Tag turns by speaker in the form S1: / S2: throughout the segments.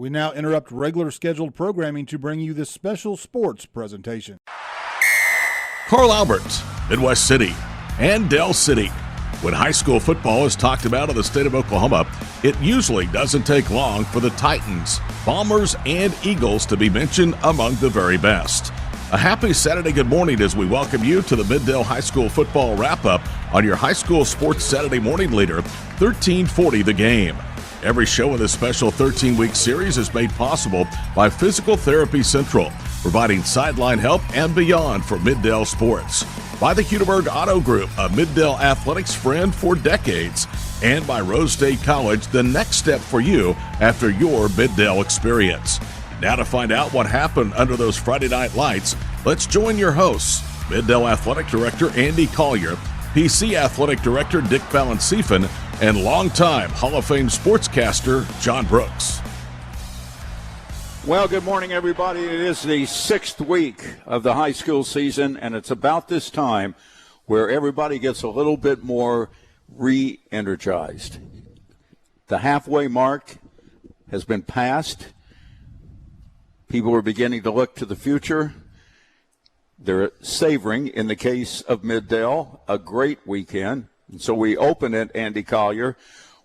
S1: We now interrupt regular scheduled programming to bring you this special sports presentation.
S2: Carl Albert, Midwest City, and Dell City. When high school football is talked about in the state of Oklahoma, it usually doesn't take long for the Titans, Bombers, and Eagles to be mentioned among the very best. A happy Saturday good morning as we welcome you to the Middale High School football wrap-up on your high school sports Saturday morning leader, 1340 The Game. Every show in this special 13-week series is made possible by Physical Therapy Central, providing sideline help and beyond for Middale sports. By the Hudeberg Auto Group, a Middale athletics friend for decades. And by Rose State College, the next step for you after your Middale experience. Now to find out what happened under those Friday night lights, let's join your hosts, Middale Athletic Director Andy Collier, PC Athletic Director Dick Valanciefen, and longtime Hall of Fame sportscaster John Brooks.
S3: Well, good morning, everybody. It is the 6th week of the high school season, and it's about this time where everybody gets a little bit more re-energized. The halfway mark has been passed. People are beginning to look to the future. They're savoring, in the case of Middale, a great weekend. And so we open it, Andy Collier,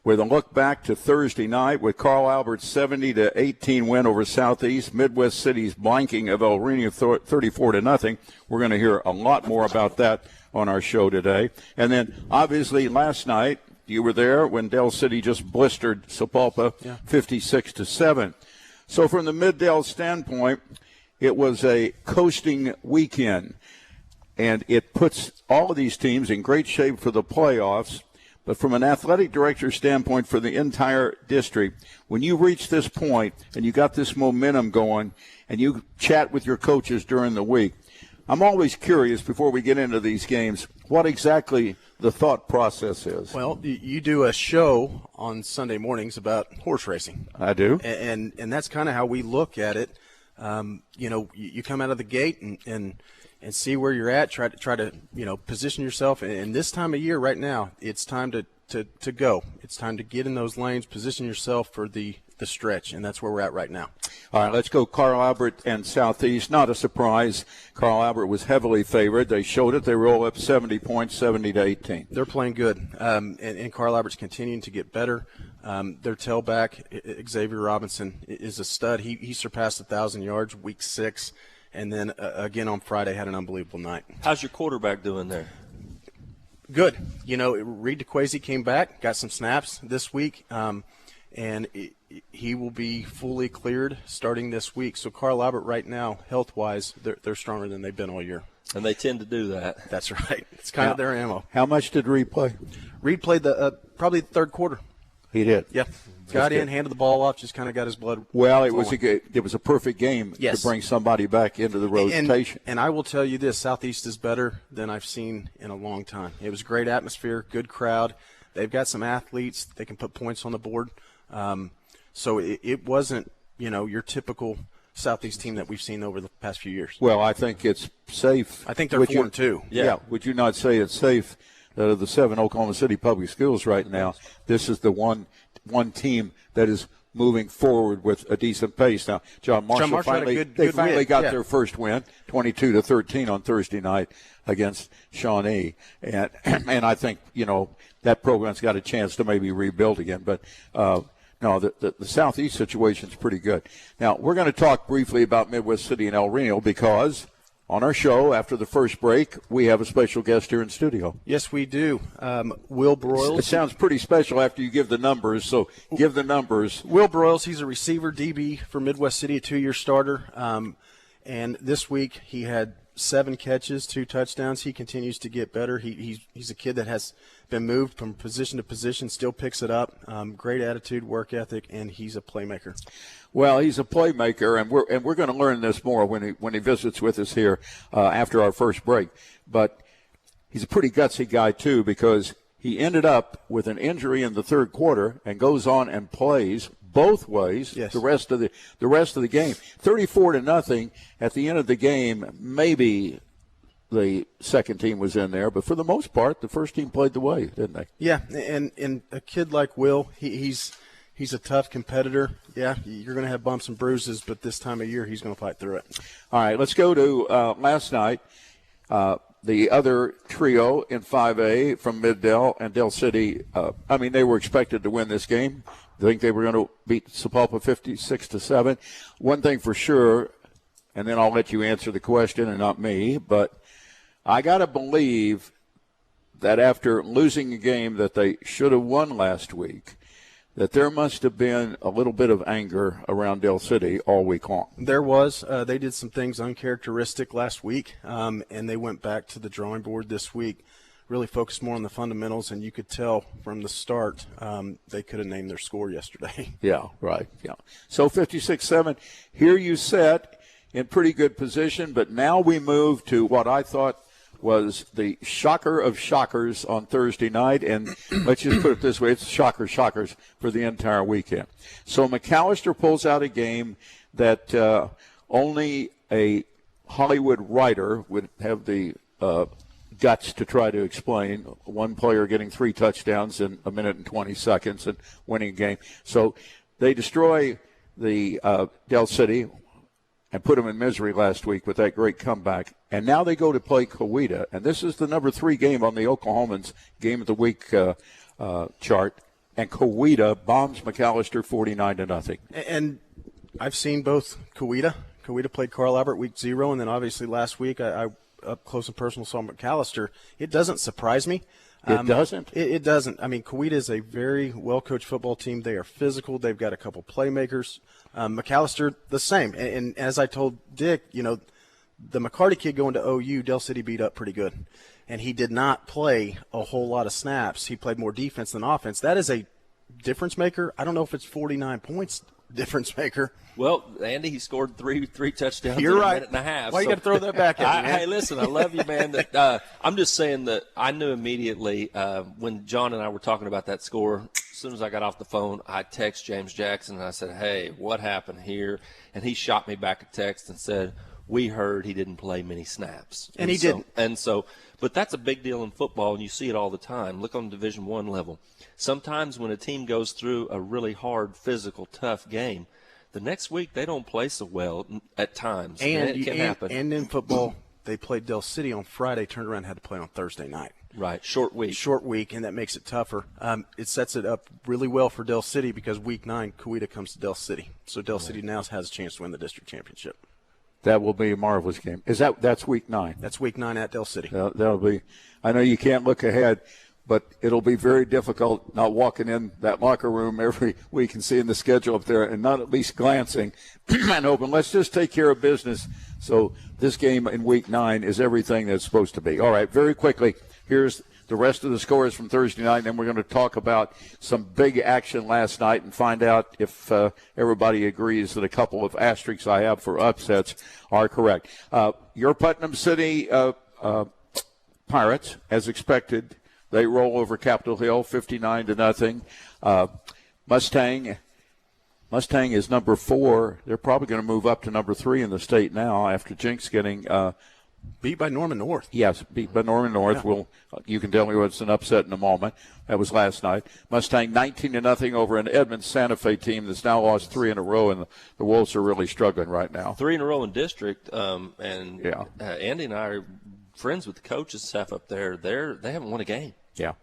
S3: with a look back to Thursday night with Carl Albert's 70-18 win over Southeast, Midwest City's blanking of El Reno 34-0. We're going to hear a lot more about that on our show today. And then, obviously, last night, you were there when Dell City just blistered Sapulpa 56-7. So from the Middale standpoint, it was a coasting weekend, and it puts all of these teams in great shape for the playoffs. But from an athletic director standpoint for the entire district, when you reach this point and you got this momentum going and you chat with your coaches during the week, I'm always curious before we get into these games what exactly the thought process is.
S4: Well, you do a show on Sunday mornings about horse racing.
S3: I do.
S4: And that's kind of how we look at it. You come out of the gate and see where you're at, try to position yourself. And this time of year right now, it's time to go. It's time to get in those lanes, position yourself for the stretch, and that's where we're at right now.
S3: All right, let's go Carl Albert and Southeast. Not a surprise. Carl Albert was heavily favored. They showed it. They roll up 70 points, 70-18.
S4: They're playing good, and Carl Albert's continuing to get better. Their tailback, Xavier Robinson, is a stud. He surpassed 1,000 yards week 6, and then again on Friday had an unbelievable night.
S5: How's your quarterback doing there?
S4: Good. Reed DeQuazy came back, got some snaps this week, and he will be fully cleared starting this week. So Carl Albert right now, health-wise, they're stronger than they've been all year.
S5: And they tend to do that.
S4: That's right. It's kind of their ammo.
S3: How much did Reed play?
S4: Reed played probably the third quarter.
S3: He did.
S4: Yeah. Got in, handed the ball off, just kind of got his blood.
S3: Well, it was a perfect game to bring somebody back into the rotation.
S4: And I will tell you this, Southeast is better than I've seen in a long time. It was a great atmosphere, good crowd. They've got some athletes. They can put points on the board. So it wasn't, your typical Southeast team that we've seen over the past few years.
S3: Well, I think it's safe.
S4: I think they're 4-2.
S3: Yeah. Would you not say it's safe that of the 7 Oklahoma City public schools right now, this is the one team that is moving forward with a decent pace. Now, John Marshall finally got their first win, 22-13 on Thursday night against Shawnee. And I think, that program's got a chance to maybe rebuild again. But, no, the Southeast situation is pretty good. Now, we're going to talk briefly about Midwest City and El Reno because on our show, after the first break, we have a special guest here in studio.
S4: Yes, we do. Will Broyles.
S3: It sounds pretty special after you give the numbers, so give the numbers.
S4: Will Broyles, he's a receiver, DB for Midwest City, a 2-year starter. And this week he had 7 catches, 2 touchdowns. He continues to get better. He's a kid that has been moved from position to position, still picks it up. Great attitude, work ethic, and he's a playmaker.
S3: Well, he's a playmaker, and we're going to learn this more when he visits with us here after our first break. But he's a pretty gutsy guy too, because he ended up with an injury in the third quarter and goes on and plays both ways the rest of the game. 34-0 at the end of the game. Maybe the second team was in there, but for the most part, the first team played the way, didn't they?
S4: Yeah, and a kid like Will, he's He's a tough competitor. Yeah, you're going to have bumps and bruises, but this time of year he's going to fight through it.
S3: All right, let's go to last night. The other trio in 5A from Mid-Del and Del City, they were expected to win this game. I think they were going to beat Sapulpa 56-7. One thing for sure, and then I'll let you answer the question and not me, but I got to believe that after losing a game that they should have won last week, that there must have been a little bit of anger around Del City all week long.
S4: There was. They did some things uncharacteristic last week, and they went back to the drawing board this week, really focused more on the fundamentals, and you could tell from the start they could have named their score yesterday.
S3: Yeah, right, yeah. So 56-7, here you set in pretty good position, but now we move to what I thought was the shocker of shockers on Thursday night, and let's just put it this way, it's shockers for the entire weekend. So McAllister pulls out a game that only a Hollywood writer would have the guts to try to explain. One player getting 3 touchdowns in a minute and 20 seconds and winning a game. So they destroy the Del City and put them in misery last week with that great comeback. And now they go to play Coweta, and this is the number 3 game on the Oklahomans Game of the Week chart. And Coweta bombs McAllister 49-0.
S4: And I've seen both Coweta. Coweta played Carl Albert week 0, and then obviously last week I up close and personal saw McAllister. It doesn't surprise me.
S3: It doesn't?
S4: It doesn't. I mean, Coweta is a very well-coached football team. They are physical. They've got a couple playmakers. McAllister, the same. And as I told Dick, the McCarty kid going to OU, Del City beat up pretty good. And he did not play a whole lot of snaps. He played more defense than offense. That is a difference maker. I don't know if it's 49 points difference maker.
S5: Well, Andy, he scored three touchdowns
S4: You're
S5: in
S4: right.
S5: a minute and a half.
S4: Why you got to throw that back at me, man?
S5: Hey, listen, I love you, man. That I'm just saying that I knew immediately when John and I were talking about that score. As soon as I got off the phone, I text James Jackson and I said, "Hey, what happened here?" And he shot me back a text and said, "We heard he didn't play many snaps."
S4: And he didn't.
S5: And so, but that's a big deal in football, and you see it all the time. Look on Division I level. Sometimes when a team goes through a really hard, physical, tough game, the next week they don't play so well at times. And it can happen.
S4: And in football, they played Del City on Friday, turned around and had to play on Thursday night.
S5: Right, short week,
S4: and that makes it tougher. It sets it up really well for Del City because week 9, Coweta comes to Del City. So Del City now has a chance to win the district championship.
S3: That will be a marvelous game. That's week 9?
S4: That's week 9 at Del City.
S3: That'll be. I know you can't look ahead, but it'll be very difficult not walking in that locker room every week and seeing the schedule up there and not at least glancing and hoping, let's just take care of business. So this game in week 9 is everything that's supposed to be. All right, very quickly, here's the rest of the scores from Thursday night, and then we're going to talk about some big action last night and find out if everybody agrees that a couple of asterisks I have for upsets are correct. Your Putnam City Pirates, as expected, they roll over Capitol Hill 59-0. Mustang is number 4. They're probably going to move up to number 3 in the state now after Jinx getting
S4: beat by Norman North.
S3: Yes, beat by Norman North. Yeah. You can tell me what's an upset in a moment. That was last night. Mustang 19-0 over an Edmonds Santa Fe team that's now lost 3 in a row, and the Wolves are really struggling right now.
S5: 3 in a row in district, Andy and I are friends with the coaches staff up there. They haven't won a game.
S3: Yeah.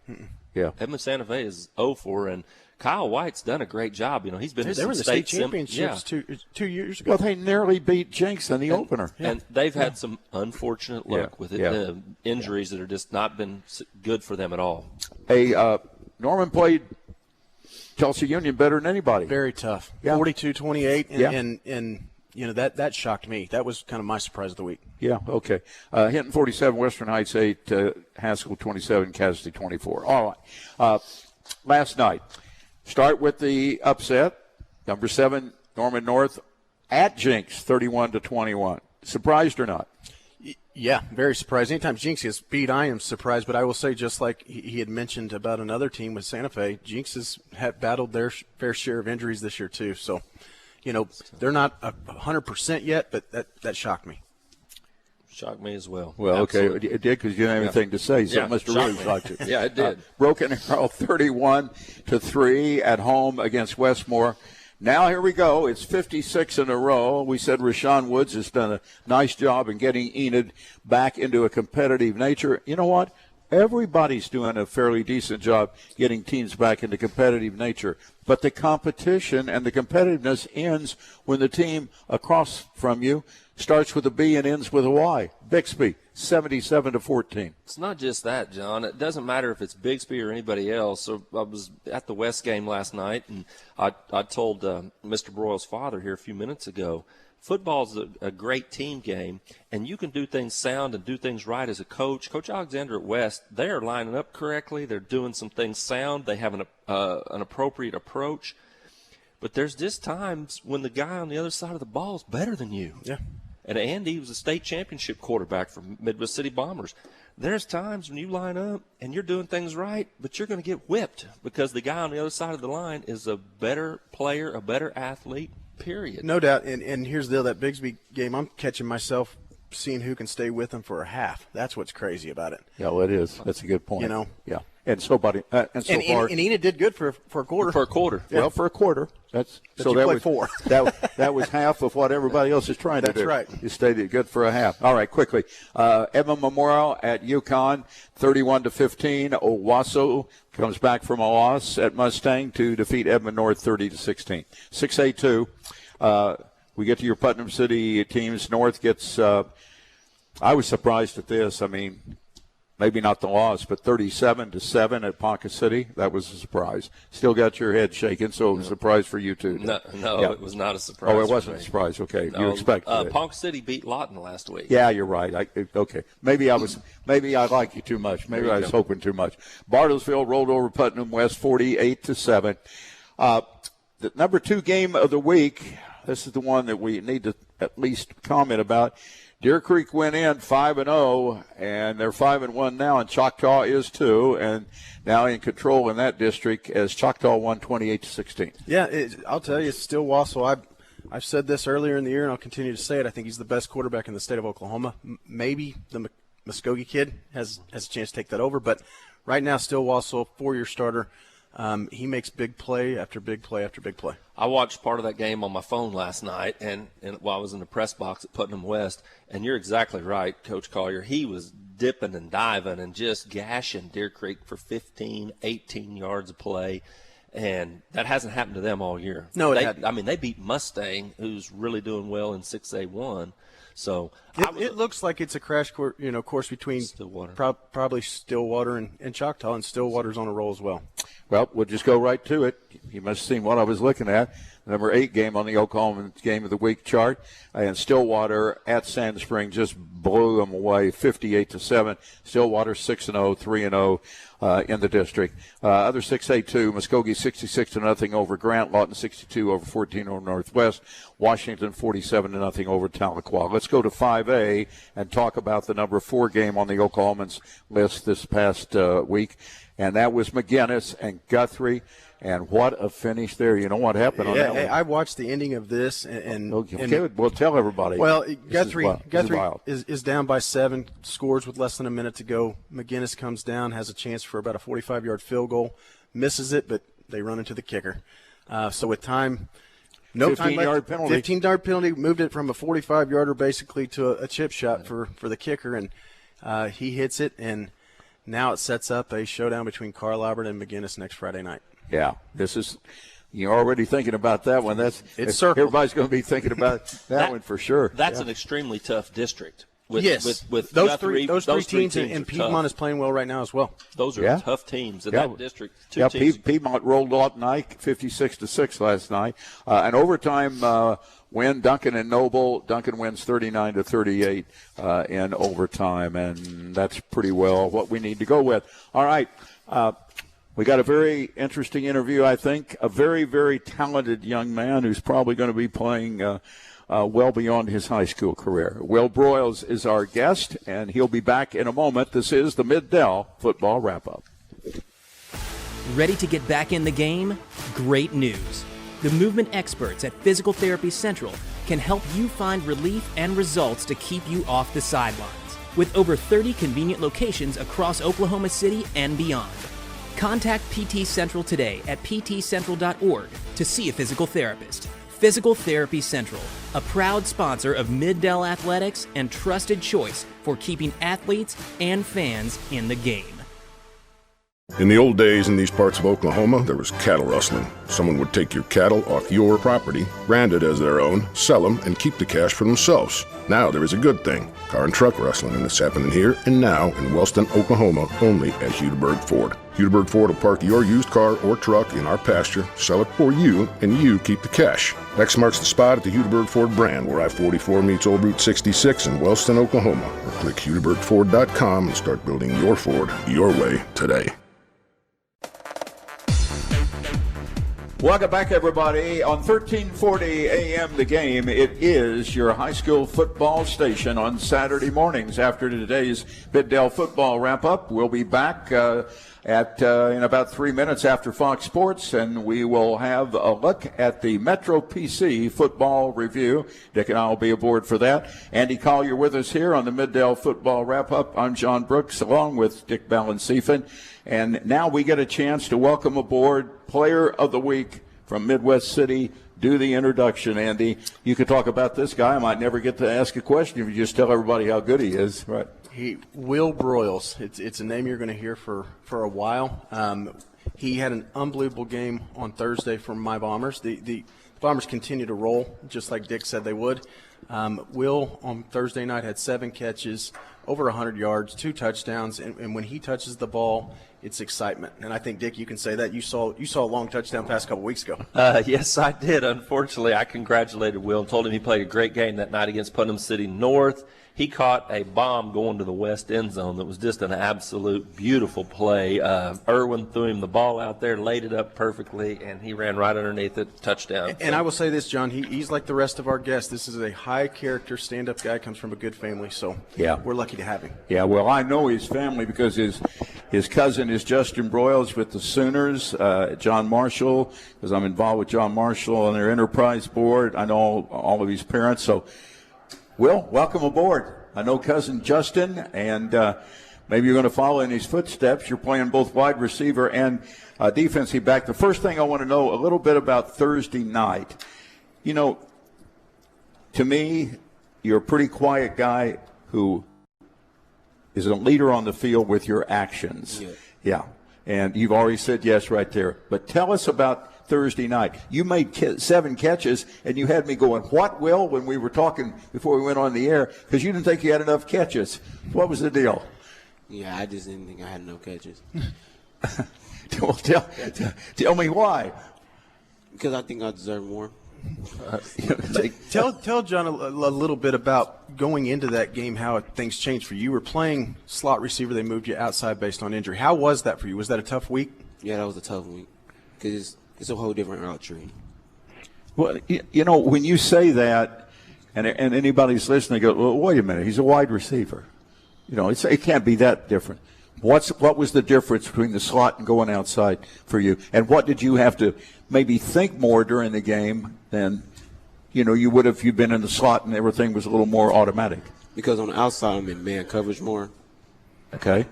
S3: Yeah.
S5: Edmonds Santa Fe is 0-4, and Kyle White's done a great job. He's been to
S4: they were in the state championships 2 years ago.
S3: Well, they nearly beat Jinx in the opener.
S5: And they've had some unfortunate luck with it, injuries that are just not been good for them at all.
S3: Norman played Chelsea Union better than anybody.
S4: Very tough. 42-28, and that shocked me. That was kind of my surprise of the week.
S3: Yeah, okay. Hinton 47, Western Heights 8, Haskell 27, Cassidy 24. All right. Last night. Start with the upset. Number 7, Norman North at Jinx, 31-21. Surprised or not?
S4: Yeah, very surprised. Anytime Jinx gets beat, I am surprised. But I will say, just like he had mentioned about another team with Santa Fe, Jinx has battled their fair share of injuries this year too. So, they're not 100% yet, but that shocked me.
S5: Shocked me as well.
S3: Well,
S5: Absolutely.
S3: okay, it did because you didn't have anything to say, so
S5: Yeah,
S3: it must have really
S5: shocked
S3: shocked you.
S5: Yeah, it did.
S3: Broken Arrow 31-3 at home against Westmore. Now here we go. It's 56 in a row. We said Rashawn Woods has done a nice job in getting Enid back into a competitive nature. You know what? Everybody's doing a fairly decent job getting teams back into competitive nature. But the competition and the competitiveness ends when the team across from you starts with a B and ends with a Y. Bixby, 77-14.
S5: It's not just that, John. It doesn't matter if it's Bigsby or anybody else. So I was at the West game last night, and I told Mr. Broyle's father here a few minutes ago, football's a great team game, and you can do things sound and do things right as a coach. Coach Alexander at West, they are lining up correctly. They're doing some things sound. They have an appropriate approach. But there's just times when the guy on the other side of the ball is better than you.
S4: Yeah.
S5: And Andy was a state championship quarterback for Midwest City Bombers. There's times when you line up and you're doing things right, but you're going to get whipped because the guy on the other side of the line is a better player, a better athlete, period.
S4: No doubt. And here's the deal, that Bigsby game, I'm catching myself seeing who can stay with him for a half. That's what's crazy about it.
S3: Yeah, well, it is. That's a good point.
S4: You know?
S3: Yeah. And so far,
S4: Enid did good for a quarter.
S5: For a quarter.
S3: well, for a quarter. But
S4: you
S3: that
S4: played
S3: was
S4: 4.
S3: that was half of what everybody else is trying to do.
S4: That's right.
S3: You stayed good for a half. All right, quickly. Edmond Memorial at UConn, 31-15. Owasso comes back from a loss at Mustang to defeat Edmond North, 30-16. 6A2. We get to your Putnam City teams. North gets. I was surprised at this. I mean, maybe not the loss, but 37-7 at Ponca City. That was a surprise. Still got your head shaking, so it was a surprise for you too.
S5: No,
S3: Yeah.
S5: it was not a surprise.
S3: Oh, it
S5: for
S3: wasn't
S5: me.
S3: a surprise. Okay,
S5: No,
S3: you expected it.
S5: Ponca City beat Lawton last week.
S3: Yeah, you're right. Okay, maybe I like you too much. Maybe I was hoping too much. Bartlesville rolled over Putnam West 48-7. The number 2 game of the week. This is the one that we need to at least comment about. Deer Creek went in 5-0, and they're 5-1 now, and Choctaw is too, and now in control in that district as Choctaw won 28-16.
S4: Yeah, I'll tell you, it's still Wassel. I've said this earlier in the year, and I'll continue to say it. I think he's the best quarterback in the state of Oklahoma. Maybe the Muskogee kid has a chance to take that over, but right now, still Wassel, 4-year starter. He makes big play after big play after big play.
S5: I watched part of that game on my phone last night, and while I was in the press box at Putnam West, and you're exactly right, Coach Collier. He was dipping and diving and just gashing Deer Creek for 15, 18 yards of play, and that hasn't happened to them all year.
S4: No, it hadn't.
S5: I mean, they beat Mustang, who's really doing well in 6A1. So
S4: it looks like it's a crash course between
S5: Stillwater.
S4: Probably Stillwater and Choctaw, and Stillwater's on a roll as well.
S3: Well, we'll just go right to it. You must have seen what I was looking at. The number 8 game on the Oklahoma Game of the Week chart. And Stillwater at Sand Spring just blew them away 58-7. Stillwater 6-0, 3-0 in the district. Other 6A2, Muskogee 66-0 over Grant. Lawton 62 over 14 over Northwest. Washington 47-0 over Tahlequah. Let's go to 5A and talk about the number 4 game on the Oklahomans list this past week. And that was McGinnis and Guthrie. And what a finish there. You know what happened on that one?
S4: I watched the ending of this. And
S3: we'll tell everybody.
S4: Well, Guthrie
S3: wild.
S4: is down by 7, scores with less than a minute to go. McGinnis comes down, has a chance for about a 45-yard field goal, misses it, but they run into the kicker. So with time, no time left.
S3: 15-yard penalty.
S4: 15-yard penalty, moved it from a 45-yarder basically to a chip shot for the kicker, and he hits it, and now it sets up a showdown between Carl Albert and McGinnis next Friday night.
S3: Yeah, this is – you're already thinking about that one.
S4: It's circled.
S3: Everybody's going to be thinking about that one for sure.
S5: That's an extremely tough district. With
S4: those
S5: Guthrie,
S4: three teams, and Piedmont is playing well right now as well.
S5: Those are tough teams in that district.
S3: Piedmont rolled Lawton 56-6 last night. An overtime win, Duncan and Noble. Duncan wins 39-38 in overtime, and that's pretty well what we need to go with. All right. We got a very interesting interview, I think. A very, very talented young man who's probably going to be playing well beyond his high school career. Will Broyles is our guest, and he'll be back in a moment. This is the Mid-Del Football Wrap-Up.
S6: Ready to get back in the game? Great news. The movement experts at Physical Therapy Central can help you find relief and results to keep you off the sidelines. With over 30 convenient locations across Oklahoma City and beyond. Contact PT Central today at ptcentral.org to see a physical therapist. Physical Therapy Central, a proud sponsor of Mid-Dell Athletics and trusted choice for keeping athletes and fans in the game.
S7: In the old days in these parts of Oklahoma, there was cattle rustling. Someone would take your cattle off your property, brand it as their own, sell them, and keep the cash for themselves. Now there is a good thing, car and truck rustling, and it's happening here and now in Wellston, Oklahoma, only at Hudeberg Ford. Hudeberg Ford will park your used car or truck in our pasture, sell it for you, and you keep the cash. X marks the spot at the Hudeberg Ford brand, where I-44 meets Old Route 66 in Wellston, Oklahoma. Or click HudebergFord.com and start building your Ford your way today.
S3: Welcome back, everybody. On 1340 a.m. The Game, it is your high school football station on Saturday mornings. After today's Mid-Dell football wrap-up, we'll be back in about 3 minutes after Fox Sports, and we will have a look at the Metro PC football review. Dick and I will be aboard for that. Andy Collier with us here on the Mid-Dell football wrap-up. I'm John Brooks, along with Dick Balancefin. And now we get a chance to welcome aboard Player of the Week from Midwest City. Do the introduction, Andy. You could talk about this guy. I might never get to ask a question if you just tell everybody how good he is. Right.
S4: Will Broyles. It's a name you're going to hear for a while. He had an unbelievable game on Thursday for my Bombers. The Bombers continue to roll, just like Dick said they would. Will, on Thursday night, had 7 catches, over 100 yards, 2 touchdowns, and when he touches the ball, it's excitement. And I think, Dick, you can say that. You saw a long touchdown pass a couple weeks ago.
S5: Yes, I did. Unfortunately, I congratulated Will and told him he played a great game that night against Putnam City North. He caught a bomb going to the west end zone that was just an absolute beautiful play. Irwin threw him the ball out there, laid it up perfectly, and he ran right underneath it, touchdown.
S4: And I will say this, John, he's like the rest of our guests. This is a high-character, stand-up guy, comes from a good family, so
S3: yeah,
S4: we're lucky to have him.
S3: Yeah, well, I know his family because his cousin is Justin Broyles with the Sooners, John Marshall, because I'm involved with John Marshall on their enterprise board. I know all of his parents, so Will, welcome aboard. I know cousin Justin, and maybe you're going to follow in his footsteps. You're playing both wide receiver and defensive back. The first thing I want to know a little bit about Thursday night. You know, to me, you're a pretty quiet guy who is a leader on the field with your actions. Yeah. And you've already said yes right there. But tell us about Thursday night. You made 7 catches, and you had me going, what, Will, when we were talking before we went on the air, because you didn't think you had enough catches. What was the deal?
S8: Yeah, I just didn't think I had enough catches.
S3: Well, tell me why.
S8: Because I think I deserve more.
S4: Tell John a little bit about going into that game, how things changed for you. You were playing slot receiver. They moved you outside based on injury. How was that for you? Was that a tough week?
S8: Yeah, that was a tough week because it's a whole different route tree.
S3: Well, you know, when you say that, and anybody's listening, go, well, wait a minute, he's a wide receiver. You know, it can't be that different. What was the difference between the slot and going outside for you? And what did you have to maybe think more during the game than, you know, you would if you'd been in the slot and everything was a little more automatic?
S8: Because on the outside, I'm in man coverage more.
S3: Okay.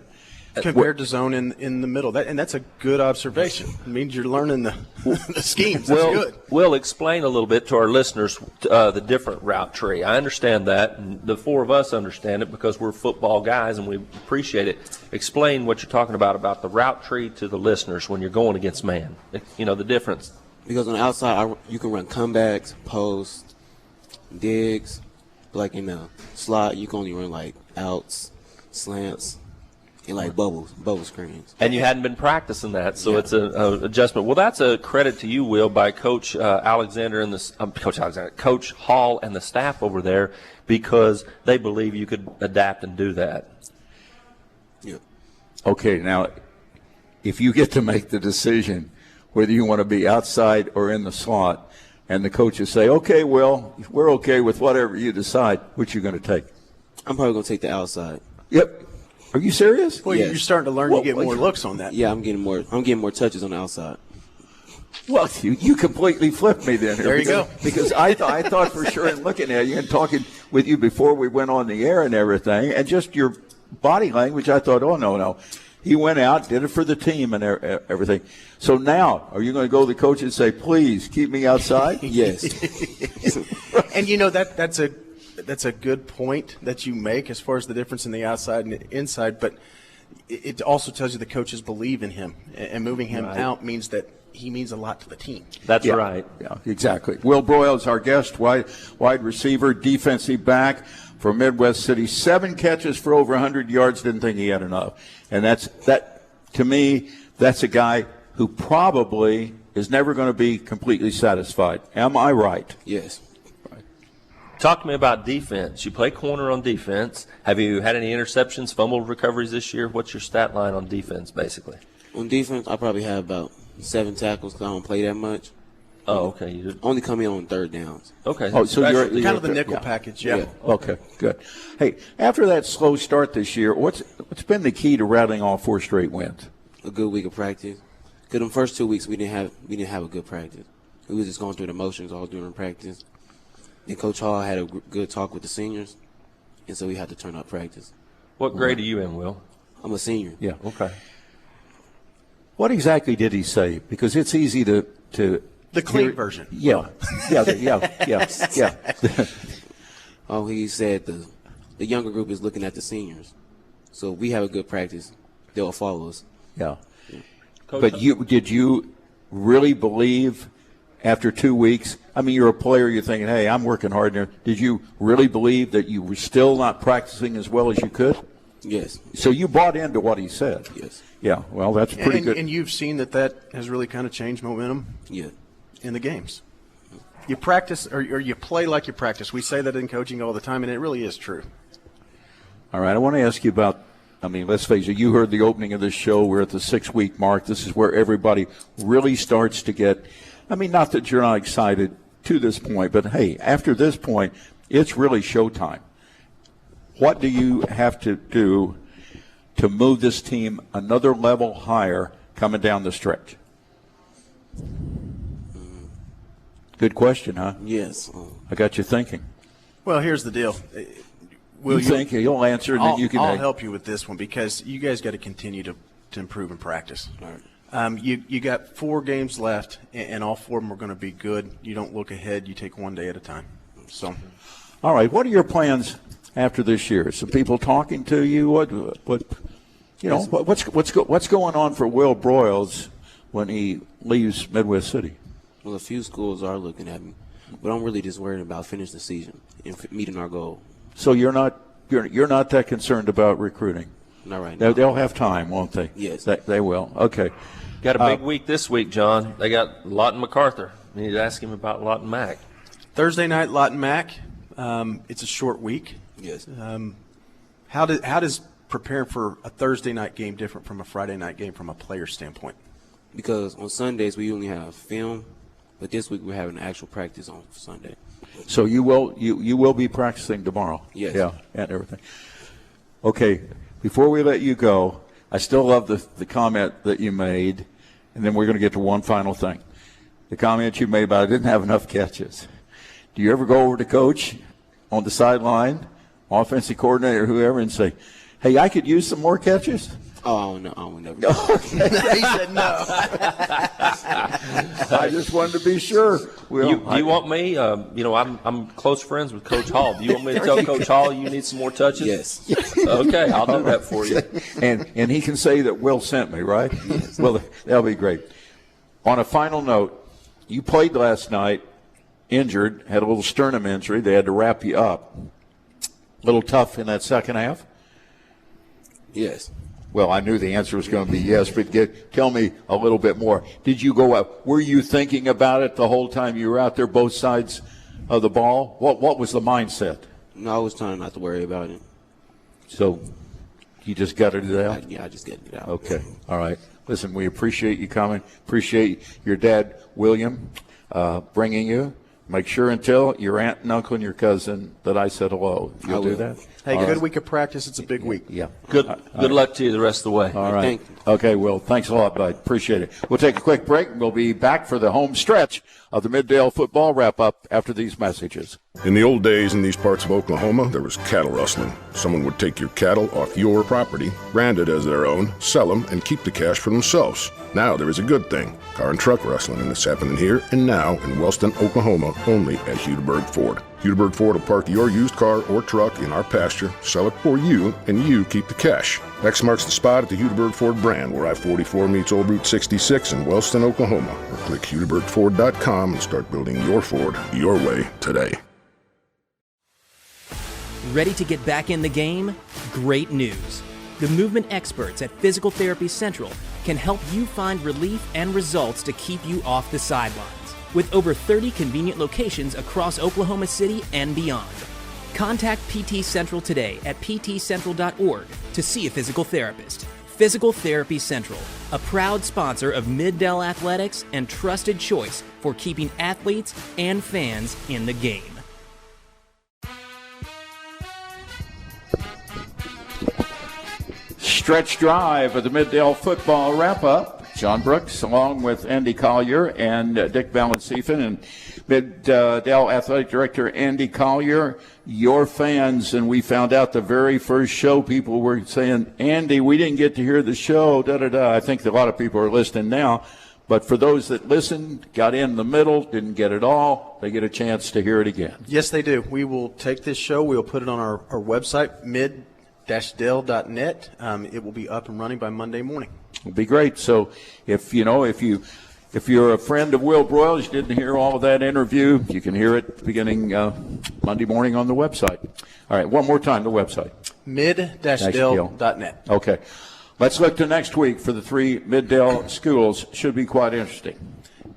S4: Compared to zone in the middle. And that's a good observation. It means you're learning the schemes. That's good.
S5: We'll explain a little bit to our listeners the different route tree. I understand that, and the 4 of us understand it because we're football guys and we appreciate it. Explain what you're talking about the route tree to the listeners when you're going against man. You know, the difference.
S8: Because on the outside, you can run comebacks, posts, digs. Like in the slot, you can only run like outs, slants, and like bubble screens.
S5: And you hadn't been practicing that, so it's an adjustment. Well, that's a credit to you, Will, by Coach Alexander and Coach Hall and the staff over there, because they believe you could adapt and do that.
S8: Yeah.
S3: Okay, now, if you get to make the decision whether you want to be outside or in the slot, and the coaches say, okay, Will, we're okay with whatever you decide, which you're going to take?
S8: I'm probably going to take the outside.
S3: Yep. Are you serious?
S4: Well,
S8: yes.
S4: You're starting to learn. You get more looks on that.
S8: Yeah, I'm getting more touches on the outside.
S3: Well, you completely flipped me then.
S4: There you go.
S3: Because I thought for sure in looking at you and talking with you before we went on the air and everything, and just your body language, I thought, oh, no. He went out, did it for the team and everything. So now, are you going to go to the coach and say, please, keep me outside?
S8: Yes.
S4: And, that's a good point that you make as far as the difference in the outside and the inside, but it also tells you the coaches believe in him, and moving him out means that he means a lot to the team.
S5: That's right.
S3: Yeah, exactly. Will Broyle is our guest, wide receiver, defensive back for Midwest City. 7 catches for over 100 yards. Didn't think he had enough. And that to me, that's a guy who probably is never going to be completely satisfied. Am I right?
S8: Yes.
S5: Talk to me about defense. You play corner on defense. Have you had any interceptions, fumble recoveries this year? What's your stat line on defense, basically?
S8: On defense, I probably have about 7 tackles because I don't play that much.
S5: Oh, okay. You
S8: Only come in on 3rd downs.
S5: okay.
S3: Oh, so you're
S4: Kind of the nickel package, yeah.
S3: Okay, good. Hey, after that slow start this year, what's been the key to rattling off 4 straight wins?
S8: A good week of practice. Because the first 2 weeks we didn't have a good practice. We was just going through the motions all during practice. And Coach Hall had a good talk with the seniors, and so we had to turn up practice.
S5: What grade are you in, Will?
S8: I'm a senior.
S3: Yeah, okay. What exactly did he say? Because it's easy to
S4: The clean
S3: hear-
S4: version.
S3: Yeah.
S8: Oh, he said the younger group is looking at the seniors. So if we have a good practice, they'll follow us.
S3: Yeah.
S5: Coach,
S3: But did you really believe after 2 weeks? I mean, you're a player. You're thinking, hey, I'm working hard there. Did you really believe that you were still not practicing as well as you could?
S8: Yes.
S3: So you bought into what he said.
S8: Yes.
S3: Yeah. Well, that's pretty good.
S4: And you've seen that has really kind of changed momentum
S8: Yeah.
S4: in the games. You practice or you play like you practice. We say that in coaching all the time, and it really is true.
S3: All right. I want to ask you about, I mean, let's face it, you heard the opening of this show. We're at the 6-week mark. This is where everybody really starts to get, I mean, not that you're not excited to this point, but hey, after this point, it's really showtime. What do you have to do to move this team another level higher coming down the stretch? Good question, huh?
S8: Yes.
S3: I got you thinking.
S4: Well, here's the deal.
S3: You think you'll answer, and then you can.
S4: I'll help you with this one because you guys got to continue to improve in practice.
S8: All right.
S4: You got 4 games left, and all 4 of them are going to be good. You don't look ahead. You take one day at a time. So,
S3: all right. What are your plans after this year? Some people talking to you. What you know? What's going on for Will Broyles when he leaves Midwest City?
S8: Well, a few schools are looking at me, but I'm really just worried about finishing the season and meeting our goal.
S3: So you're not that concerned about recruiting?
S8: Not right now.
S3: They'll have time, won't they?
S8: Yes.
S3: They will. Okay.
S5: got a big week this week, John. They got Lawton MacArthur. You need to ask him about Lawton Mack.
S4: Thursday night, Lawton Mack. It's a short week.
S8: Yes.
S4: How does preparing for a Thursday night game different from a Friday night game from a player standpoint?
S8: Because on Sundays we only have film, but this week we're having actual practice on Sunday.
S3: So you will be practicing tomorrow.
S8: Yes.
S3: Yeah, and everything. Okay. Before we let you go, I still love the comment that you made, and then we're going to get to one final thing. The comment you made about I didn't have enough catches. Do you ever go over to coach on the sideline, offensive coordinator, whoever, and say, hey, I could use some more catches?
S8: Oh, no, I would never.
S4: He said no.
S3: I just wanted to be sure.
S5: You want me? I'm close friends with Coach Hall. Do you want me to tell Coach Hall you need some more touches?
S8: Yes.
S5: Okay, I'll do that for you.
S3: And he can say that Will sent me, right? Well, that'll be great. On a final note, you played last night, injured, had a little sternum injury. They had to wrap you up. A little tough in that second half?
S8: Yes.
S3: Well, I knew the answer was going to be yes, but tell me a little bit more. Did you go up? Were you thinking about it the whole time you were out there, both sides of the ball? What was the mindset?
S8: No, I was trying not to worry about it.
S3: So you just gutted it out?
S8: I just get it out.
S3: Okay. All right. Listen, we appreciate you coming. Appreciate your dad, William, bringing you. make sure and tell your aunt and uncle and your cousin that I said hello. You'll do that?
S4: Hey,
S3: All
S4: good
S3: right.
S4: week of practice. It's a big week.
S3: Yeah.
S5: Good luck to you the rest of the way.
S3: All right.
S8: Thank you.
S3: Okay, Will, thanks a lot, bud. Appreciate it. We'll take a quick break. We'll be back for the home stretch of the Middale football wrap-up after these messages.
S7: In the old days in these parts of Oklahoma, there was cattle rustling. Someone would take your cattle off your property, brand it as their own, sell them, and keep the cash for themselves. Now there is a good thing, car and truck rustling, and it's happening here and now in Wellston, Oklahoma, only at Hudeberg Ford. Hudeberg Ford will park your used car or truck in our pasture, sell it for you, and you keep the cash. X marks the spot at the Hudeberg Ford brand, where I-44 meets Old Route 66 in Wellston, Oklahoma. Or click HudebergFord.com and start building your Ford your way today.
S6: Ready to get back in the game? Great news. The movement experts at Physical Therapy Central can help you find relief and results to keep you off the sidelines. With over 30 convenient locations across Oklahoma City and beyond. Contact PT Central today at ptcentral.org to see a physical therapist. Physical Therapy Central, a proud sponsor of Middale Athletics and trusted choice for keeping athletes and fans in the game.
S3: Stretch drive of the Middale football wrap-up. John Brooks, along with Andy Collier and Dick Valencefen, and Middale Athletic Director Andy Collier, your fans. And we found out the very first show, people were saying, Andy, we didn't get to hear the show, da-da-da. I think a lot of people are listening now. But for those that listened, got in the middle, didn't get it all, they get a chance to hear it again.
S4: Yes, they do. We will take this show. We'll put it on our website, mid-dale.net. It will be up and running by Monday morning.
S3: It'll be great. So if you're a friend of Will Broyles, you didn't hear all of that interview, you can hear it beginning Monday morning on the website. All right, one more time, the website.
S4: mid-dale.net.
S3: Okay. Let's look to next week for the three Middale schools. Should be quite interesting.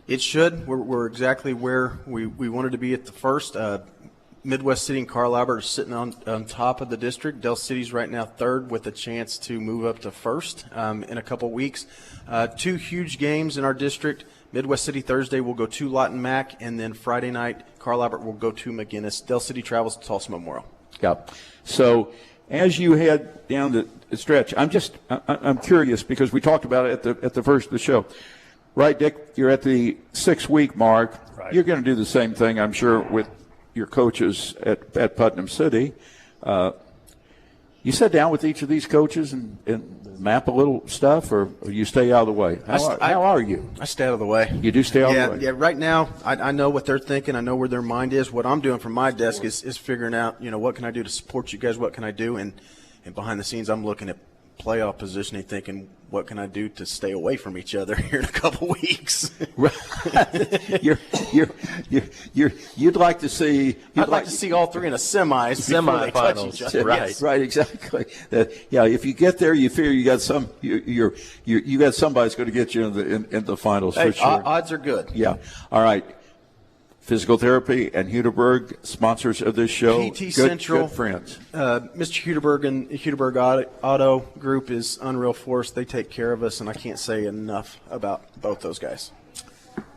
S4: It should. We're exactly where we wanted to be at the first. Midwest City and Carl Albert are sitting on top of the district. Del City's right now third with a chance to move up to first in a couple weeks. Two huge games in our district. Midwest City Thursday will go to Lawton Mac, and then Friday night Carl Albert will go to McGinnis. Del City travels to Tulsa Memorial.
S3: Yeah. So as you head down the stretch, I'm curious because we talked about it at the first of the show. Right, Dick? You're at the 6-week mark. Right. You're going to do the same thing, I'm sure, with your coaches at Putnam City. You sit down with each of these coaches and map a little stuff, or you stay out of the way? How are you?
S4: I stay out of the way.
S3: You do stay out of the way?
S4: Yeah, right now I know what they're thinking. I know where their mind is. What I'm doing from my desk is figuring out, what can I do to support you guys? What can I do? And behind the scenes, I'm looking at playoff positioning, thinking, what can I do to stay away from each other here in a couple weeks?
S3: You'd like to see.
S4: I'd like to see all three in a semifinals.
S5: Right,
S3: yes. Right, exactly. If you get there, you figure you got you got somebody's going to get you in the finals for sure.
S4: Odds are good.
S3: Yeah. All right. Physical Therapy and Hudeberg, sponsors of this show.
S4: PT Central.
S3: Good friends.
S4: Mr. Hudeberg and Hudeberg Auto Group is unreal for us. They take care of us, and I can't say enough about both those guys.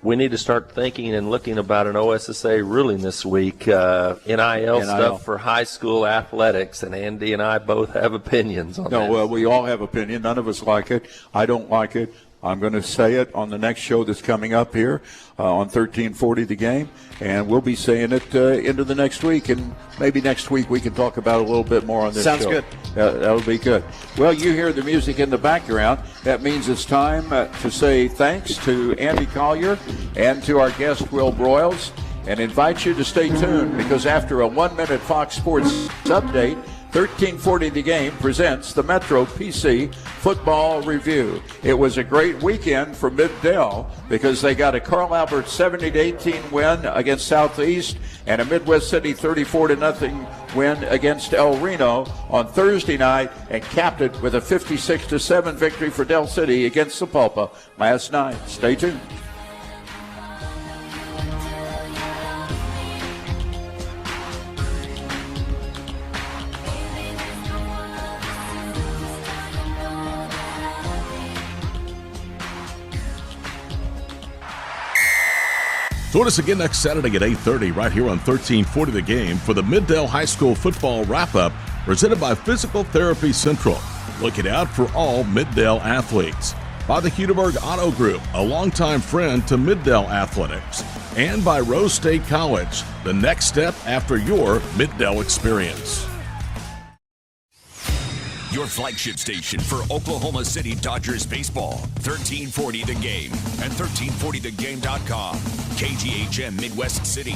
S5: We need to start thinking and looking about an OSSA ruling this week. NIL stuff for high school athletics, and Andy and I both have opinions on that.
S3: No, we all have opinion. None of us like it. I don't like it. I'm going to say it on the next show that's coming up here on 1340 The Game, and we'll be saying it into the next week, and maybe next week we can talk about it a little bit more on this show.
S4: Sounds good.
S3: That'll be good. Well, you hear the music in the background. That means it's time to say thanks to Andy Collier and to our guest, Will Broyles, and invite you to stay tuned, because after a 1-minute Fox Sports update, 1340 The Game presents the Metro PC Football Review. It was a great weekend for Middale because they got a Carl Albert 70-18 win against Southeast and a Midwest City 34-0 win against El Reno on Thursday night, and capped it with a 56-7 victory for Del City against Sapulpa last night. Stay tuned.
S2: Join us again next Saturday at 8:30 right here on 1340 The Game for the Middale High School football wrap-up presented by Physical Therapy Central. Looking out for all Middale athletes. By the Hudeberg Auto Group, a longtime friend to Middale athletics. And by Rose State College, the next step after your Middale experience.
S9: Your flagship station for Oklahoma City Dodgers baseball. 1340 The Game and 1340thegame.com. KGHM Midwest City.